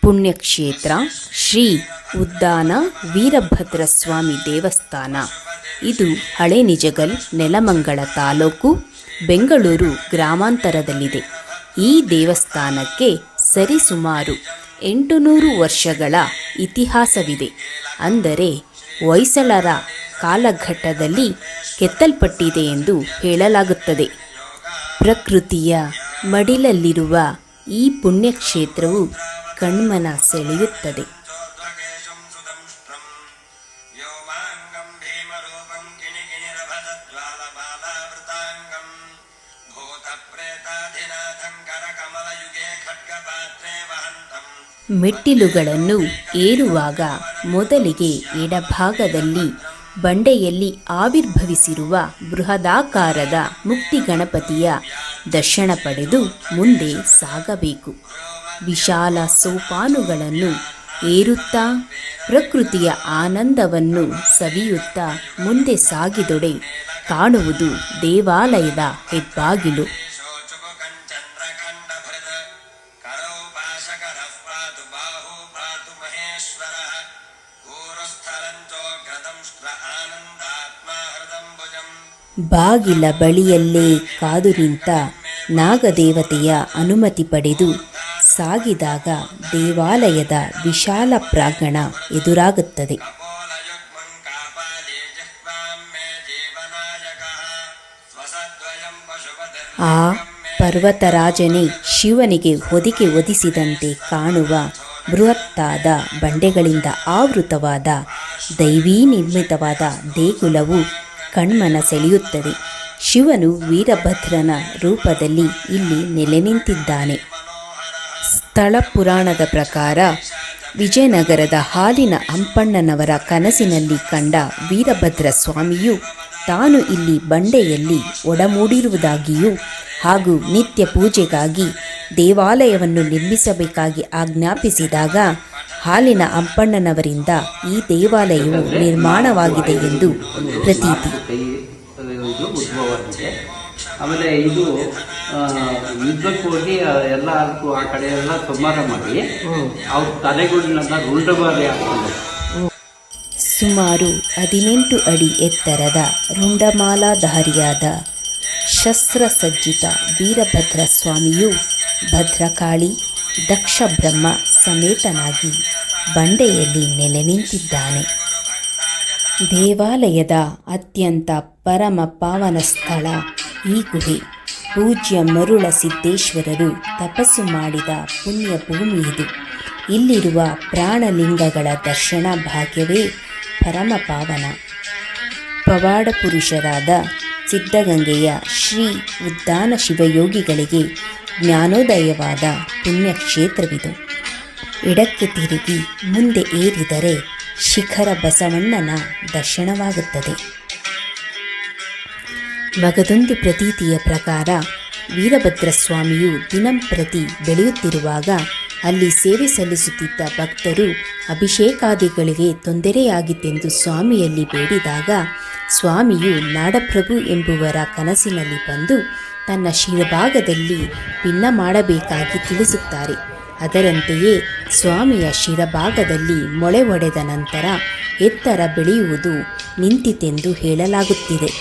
ಪುಣ್ಯಕ್ಷೇತ್ರ ಶ್ರೀ ಉದ್ದಾನ ವೀರಭದ್ರ ಸ್ವಾಮಿ ದೇವಸ್ಥಾನ. ಇದು ಹಳೆ ನಿಜಗಲ್, ನೆಲಮಂಗಲ ತಾಲೂಕು, ಬೆಂಗಳೂರು ಗ್ರಾಮಾಂತರದಲ್ಲಿದೆ. ಈ ದೇವಸ್ಥಾನಕ್ಕೆ ಸರಿಸುಮಾರು 800 ವರ್ಷಗಳ ಇತಿಹಾಸವಿದೆ. ಅಂದರೆ ಹೊಯ್ಸಳರ ಕಾಲಘಟ್ಟದಲ್ಲಿ ಕೆತ್ತಲ್ಪಟ್ಟಿದೆ ಎಂದು ಹೇಳಲಾಗುತ್ತದೆ. ಪ್ರಕೃತಿಯ ಮಡಿಲಲ್ಲಿರುವ ಈ ಪುಣ್ಯಕ್ಷೇತ್ರವು ಕಣ್ಮನ ಸೆಳೆಯುತ್ತದೆ. ಮೆಟ್ಟಿಲುಗಳನ್ನು ಏರುವಾಗ ಮೊದಲಿಗೆ ಎಡಭಾಗದಲ್ಲಿ ಬಂಡೆಯಲ್ಲಿ ಆವಿರ್ಭವಿಸಿರುವ ಬೃಹದಾಕಾರದ ಮುಕ್ತಿ ಗಣಪತಿಯ ದರ್ಶನ ಪಡೆದು ಮುಂದೆ ಸಾಗಬೇಕು. ವಿಶಾಲ ಸೋಪಾನುಗಳನ್ನು ಏರುತ್ತಾ ಪ್ರಕೃತಿಯ ಆನಂದವನ್ನು ಸವಿಯುತ್ತಾ ಮುಂದೆ ಸಾಗಿದೊಡೆ ಕಾಣುವುದು ದೇವಾಲಯದ ಹೆಬ್ಬಾಗಿಲು. ಬಾಗಿಲ ಬಳಿಯಲ್ಲೇ ಕಾದು ನಿಂತ ನಾಗದೇವತೆಯ ಅನುಮತಿ ಪಡೆದು ಸಾಗಿದಾಗ ದೇವಾಲಯದ ವಿಶಾಲ ಪ್ರಾಂಗಣ ಎದುರಾಗುತ್ತದೆ. ಆ ಪರ್ವತರಾಜನೇ ಶಿವನಿಗೆ ಹೊದಿಕೆ ಒದಿಸಿದಂತೆ ಕಾಣುವ ಬೃಹತ್ತಾದ ಬಂಡೆಗಳಿಂದ ಆವೃತವಾದ ದೈವೀ ನಿರ್ಮಿತವಾದ ದೇಗುಲವು ಕಣ್ಮನ ಸೆಳೆಯುತ್ತದೆ. ಶಿವನು ವೀರಭದ್ರನ ರೂಪದಲ್ಲಿ ಇಲ್ಲಿ ನೆಲೆ ನಿಂತಿದ್ದಾನೆ. ಸ್ಥಳ ಪುರಾಣದ ಪ್ರಕಾರ ವಿಜಯನಗರದ ಹಾಲಿನ ಹಂಪಣ್ಣನವರ ಕನಸಿನಲ್ಲಿ ಕಂಡ ವೀರಭದ್ರ ಸ್ವಾಮಿಯು ತಾನು ಇಲ್ಲಿ ಬಂಡೆಯಲ್ಲಿ ಒಡಮೂಡಿರುವುದಾಗಿಯೂ ಹಾಗೂ ನಿತ್ಯ ಪೂಜೆಗಾಗಿ ದೇವಾಲಯವನ್ನು ನಿರ್ಮಿಸಬೇಕಾಗಿ ಆಜ್ಞಾಪಿಸಿದಾಗ ಹಾಲಿನ ಹಂಪಣ್ಣನವರಿಂದ ಈ ದೇವಾಲಯವು ನಿರ್ಮಾಣವಾಗಿದೆ ಎಂದು ಪ್ರತೀತಿ. ಆಮೇಲೆ ಇದು ಯುದ್ಧಕ್ಕೆ ಹೋಗಿ ಎಲ್ಲ ಆ ಕಡೆ ಎಲ್ಲ ಸಂಹಾರ ಮಾಡಿ ಅವ್ರ ತಲೆಗಳನ್ನೆಲ್ಲ ರುಂಡಮಾಲೆ ಹಾಕ್ತಾರೆ. ಸುಮಾರು 18 ಅಡಿ ಎತ್ತರದ ರುಂಡಮಾಲಾಧಾರಿಯಾದ ಶಸ್ತ್ರಸಜ್ಜಿತ ವೀರಭದ್ರ ಸ್ವಾಮಿಯು ಭದ್ರಕಾಳಿ ದಕ್ಷ ಬ್ರಹ್ಮ ಸಮೇತನಾಗಿ ಬಂಡೆಯಲ್ಲಿ ನೆಲೆ ನಿಂತಿದ್ದಾನೆ. ದೇವಾಲಯದ ಅತ್ಯಂತ ಪರಮ ಪಾವನ ಸ್ಥಳ ಈ ಗುಹೆ. ಪೂಜ್ಯ ಮರುಳ ಸಿದ್ದೇಶ್ವರರು ತಪಸ್ಸು ಮಾಡಿದ ಪುಣ್ಯ ಭೂಮಿ ಇದು. ಇಲ್ಲಿರುವ ಪ್ರಾಣಲಿಂಗಗಳ ದರ್ಶನ ಭಾಗ್ಯವೇ ಪರಮ ಪಾವನ. ಪವಾಡ ಪುರುಷರಾದ ಸಿದ್ಧಗಂಗೆಯ ಶ್ರೀ ಉದ್ದಾನ ಶಿವಯೋಗಿಗಳಿಗೆ ಜ್ಞಾನೋದಯವಾದ ಪುಣ್ಯಕ್ಷೇತ್ರವಿದು. ಎಡಕ್ಕೆ ತಿರುಗಿ ಮುಂದೆ ಏರಿದರೆ ಶಿಖರ ಬಸವಣ್ಣನ ದರ್ಶನವಾಗುತ್ತದೆ. ಮಗದೊಂದು ಪ್ರತೀತಿಯ ಪ್ರಕಾರ ವೀರಭದ್ರ ಸ್ವಾಮಿಯು ದಿನಂಪ್ರತಿ ಬೆಳೆಯುತ್ತಿರುವಾಗ ಅಲ್ಲಿ ಸೇವೆ ಸಲ್ಲಿಸುತ್ತಿದ್ದ ಭಕ್ತರು ಅಭಿಷೇಕಾದಿಗಳಿಗೆ ತೊಂದರೆಯಾಗಿತ್ತೆಂದು ಸ್ವಾಮಿಯಲ್ಲಿ ಬೇಡಿದಾಗ ಸ್ವಾಮಿಯು ನಾಡಪ್ರಭು ಎಂಬುವರ ಕನಸಿನಲ್ಲಿ ಬಂದು ತನ್ನ ಶಿರಭಾಗದಲ್ಲಿ ಭಿನ್ನ ಮಾಡಬೇಕಾಗಿ ತಿಳಿಸುತ್ತಾರೆ. ಅದರಂತೆಯೇ ಸ್ವಾಮಿಯ ಶಿರಭಾಗದಲ್ಲಿ ಮೊಳೆ ಒಡೆದ ನಂತರ ಎತ್ತರ ಬೆಳೆಯುವುದು ನಿಂತಿತೆಂದು ಹೇಳಲಾಗುತ್ತಿದೆ.